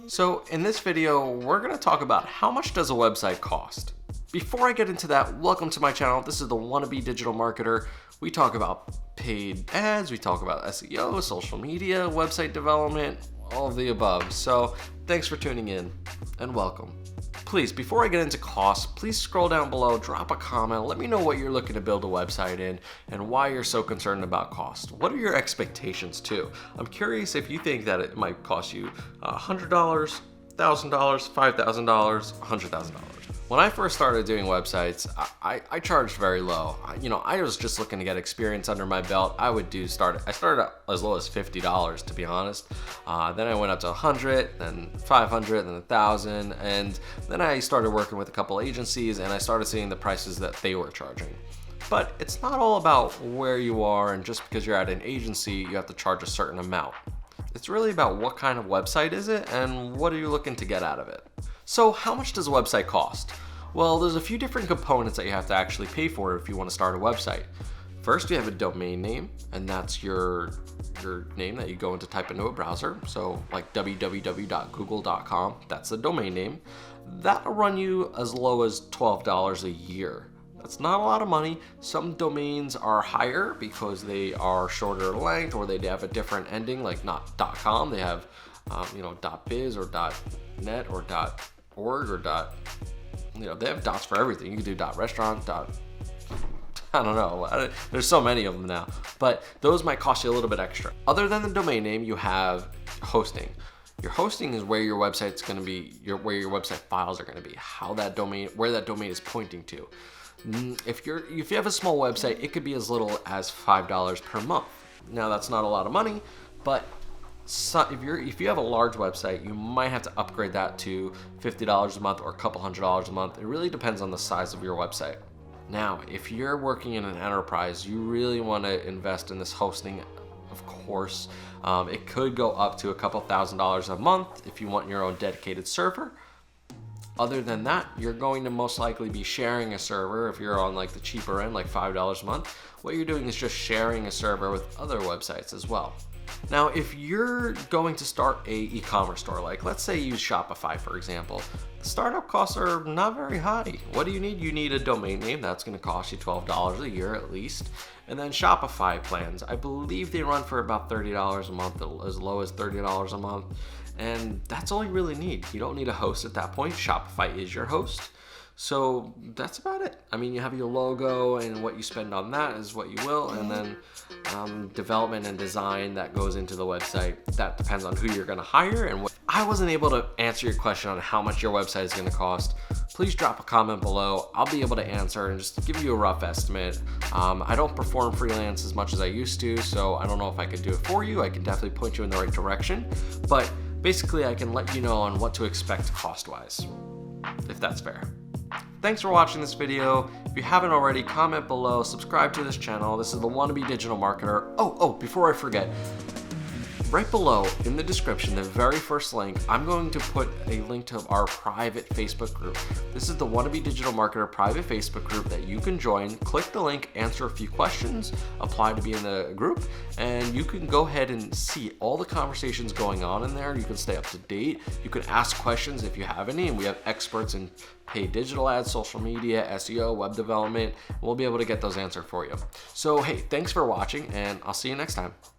So in this video, we're going to talk about how much does a website cost. Before I get into that, welcome to my channel. This is the Wannabe Digital Marketer. We talk about paid ads, we talk about SEO, social media, website development, all of the above. So thanks for tuning in and welcome. Please, before I get into costs, please scroll down below, drop a comment, let me know what you're looking to build a website in and why you're so concerned about cost. What are your expectations too? I'm curious if you think that it might cost you $100, $1,000, $5,000, $100,000. When I first started doing websites, I charged very low. I was just looking to get experience under my belt. I started out as low as $50, to be honest. Then I went up to 100, then 500, then 1,000, and then I started working with a couple agencies, and I started seeing the prices that they were charging. But it's not all about where you are, and just because you're at an agency, you have to charge a certain amount. It's really about what kind of website is it, and what are you looking to get out of it. So how much does a website cost? Well, there's a few different components that you have to actually pay for if you want to start a website. First, you have a domain name, and that's your name that you go into type into a browser. So like www.google.com, that's the domain name. That'll run you as low as $12 a year. That's not a lot of money. Some domains are higher because they are shorter length or they have a different ending, like not .com. They have .biz or .net or .org or they have dots for everything. You can do .restaurant, I don't know. There's so many of them now, but those might cost you a little bit extra. Other than the domain name, you have hosting. Your hosting is where your website's going to be, where your website files are going to be, where that domain is pointing to. If you have a small website, it could be as little as $5 per month. Now that's not a lot of money, but if you have a large website, you might have to upgrade that to $50 a month or a couple $100 a month. It really depends on the size of your website. Now, if you're working in an enterprise, you really want to invest in this hosting, of course. It could go up to a couple $1,000s a month if you want your own dedicated server. Other than that, you're going to most likely be sharing a server. If you're on like the cheaper end, like $5 a month, what you're doing is just sharing a server with other websites as well. Now, if you're going to start a e-commerce store, like let's say you use Shopify, for example, the startup costs are not very high. What do you need? You need a domain name. That's going to cost you $12 a year at least. And then Shopify plans, I believe they run for about $30 a month, as low as $30 a month. And that's all you really need. You don't need a host at that point. Shopify is your host. So that's about it. I mean, you have your logo, and what you spend on that is what you will, and then development and design that goes into the website. That depends on who you're gonna hire and what. I wasn't able to answer your question on how much your website is gonna cost. Please drop a comment below. I'll be able to answer and just give you a rough estimate. I don't perform freelance as much as I used to, so I don't know if I could do it for you. I can definitely point you in the right direction, but basically I can let you know on what to expect cost-wise, if that's fair. Thanks for watching this video. If you haven't already, comment below, subscribe to this channel. This is the Wannabe Digital Marketer. Oh, before I forget, right below in the description, the very first link, I'm going to put a link to our private Facebook group. This is the Wannabe Digital Marketer private Facebook group that you can join. Click the link, answer a few questions, apply to be in the group, and you can go ahead and see all the conversations going on in there. You can stay up to date. You can ask questions if you have any, and we have experts in paid digital ads, social media, SEO, web development. We'll be able to get those answered for you. So hey, thanks for watching, and I'll see you next time.